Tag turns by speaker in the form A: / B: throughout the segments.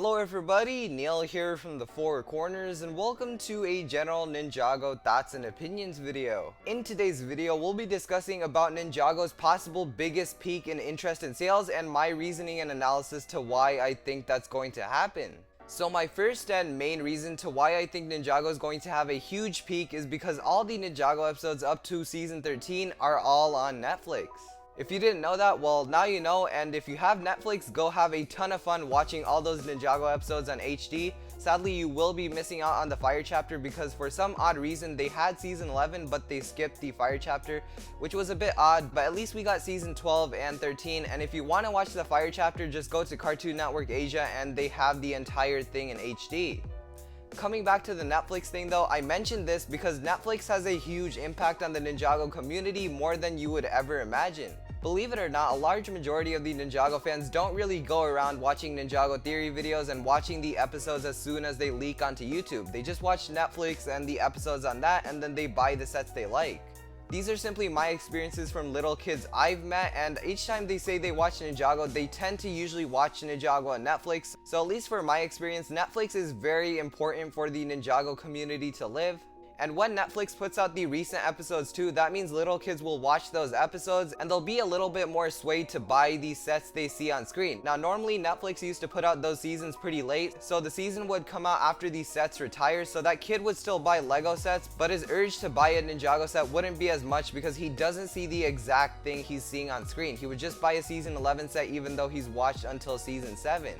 A: Hello everybody, Neil here from the Four Corners and welcome to a general Ninjago thoughts and opinions video. In today's video, we'll be discussing about Ninjago's possible biggest peak in interest in sales and my reasoning and analysis to why I think that's going to happen. So my first and main reason to why I think Ninjago is going to have a huge peak is because all the Ninjago episodes up to season 13 are all on Netflix. If you didn't know that, well now you know, and if you have Netflix, go have a ton of fun watching all those Ninjago episodes on HD. Sadly, you will be missing out on the Fire chapter because for some odd reason they had season 11 but they skipped the Fire chapter, which was a bit odd, but at least we got season 12 and 13, and if you want to watch the Fire chapter, just go to Cartoon Network Asia and they have the entire thing in HD. Coming back to the Netflix thing though, I mentioned this because Netflix has a huge impact on the Ninjago community, more than you would ever imagine. Believe it or not, a large majority of the Ninjago fans don't really go around watching Ninjago theory videos and watching the episodes as soon as they leak onto YouTube. They just watch Netflix and the episodes on that, and then they buy the sets they like. These are simply my experiences from little kids I've met, and each time they say they watch Ninjago, they tend to usually watch Ninjago on Netflix. So at least for my experience, Netflix is very important for the Ninjago community to live. And when Netflix puts out the recent episodes too, that means little kids will watch those episodes and they'll be a little bit more swayed to buy these sets they see on screen. Now normally Netflix used to put out those seasons pretty late, so the season would come out after these sets retire, so that kid would still buy Lego sets, but his urge to buy a Ninjago set wouldn't be as much because he doesn't see the exact thing he's seeing on screen. He would just buy a season 11 set even though he's watched until season 7.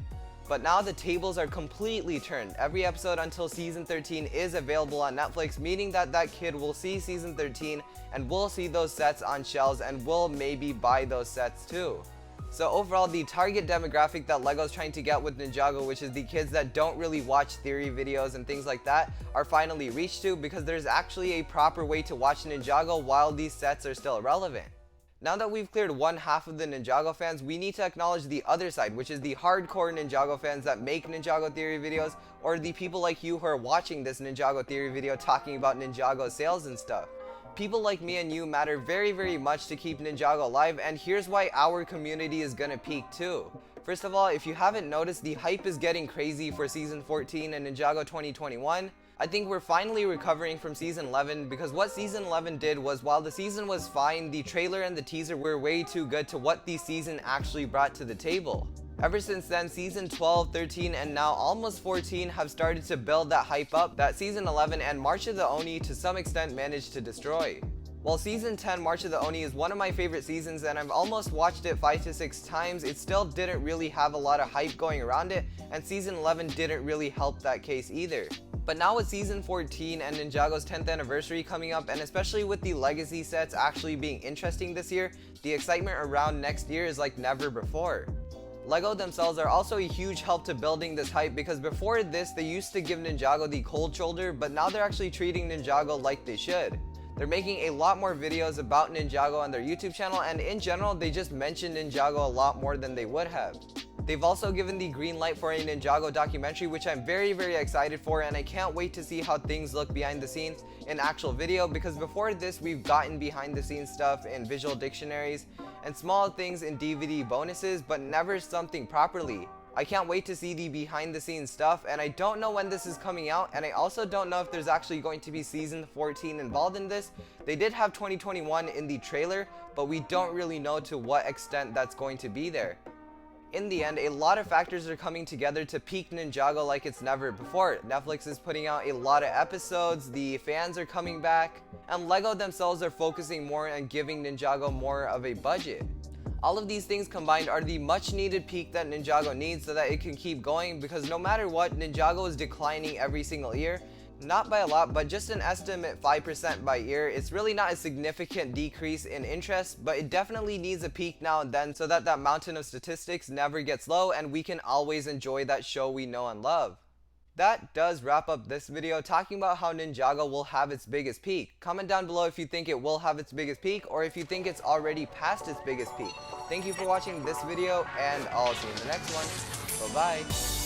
A: But now the tables are completely turned. Every episode until season 13 is available on Netflix, meaning that that kid will see season 13 and will see those sets on shelves and will maybe buy those sets too. So overall, the target demographic that LEGO's trying to get with Ninjago, which is the kids that don't really watch theory videos and things like that, are finally reached to, because there's actually a proper way to watch Ninjago while these sets are still relevant. Now that we've cleared one half of the Ninjago fans, we need to acknowledge the other side, which is the hardcore Ninjago fans that make Ninjago theory videos, or the people like you who are watching this Ninjago theory video talking about Ninjago sales and stuff. People like me and you matter very much to keep Ninjago alive, and here's why our community is gonna peak too. First of all, if you haven't noticed, the hype is getting crazy for season 14 and Ninjago 2021. I think we're finally recovering from season 11, because what season 11 did was, while the season was fine, the trailer and the teaser were way too good to what the season actually brought to the table. Ever since then, season 12, 13, and now almost 14 have started to build that hype up that season 11 and March of the Oni to some extent managed to destroy. While season 10 March of the Oni is one of my favorite seasons and I've almost watched it 5 to 6 times, it still didn't really have a lot of hype going around it, and season 11 didn't really help that case either. But now with season 14 and Ninjago's 10th anniversary coming up, and especially with the legacy sets actually being interesting this year, the excitement around next year is like never before. LEGO themselves are also a huge help to building this hype, because before this they used to give Ninjago the cold shoulder, but now they're actually treating Ninjago like they should. They're making a lot more videos about Ninjago on their YouTube channel, and in general they just mention Ninjago a lot more than they would have. They've also given the green light for a Ninjago documentary, which I'm very excited for, and I can't wait to see how things look behind the scenes in actual video, because before this we've gotten behind the scenes stuff in visual dictionaries and small things in DVD bonuses, but never something properly. I can't wait to see the behind the scenes stuff, and I don't know when this is coming out, and I also don't know if there's actually going to be season 14 involved in this. They did have 2021 in the trailer, but we don't really know to what extent that's going to be there. In the end, a lot of factors are coming together to peak Ninjago like it's never before. Netflix is putting out a lot of episodes, the fans are coming back, and LEGO themselves are focusing more on giving Ninjago more of a budget. All of these things combined are the much needed peak that Ninjago needs so that it can keep going, because no matter what, Ninjago is declining every single year. Not by a lot, but just an estimate 5% by year. It's really not a significant decrease in interest, but it definitely needs a peak now and then so that that mountain of statistics never gets low and we can always enjoy that show we know and love. That does wrap up this video talking about how Ninjago will have its biggest peak. Comment down below if you think it will have its biggest peak, or if you think it's already past its biggest peak. Thank you for watching this video, and I'll see you in the next one. Bye bye.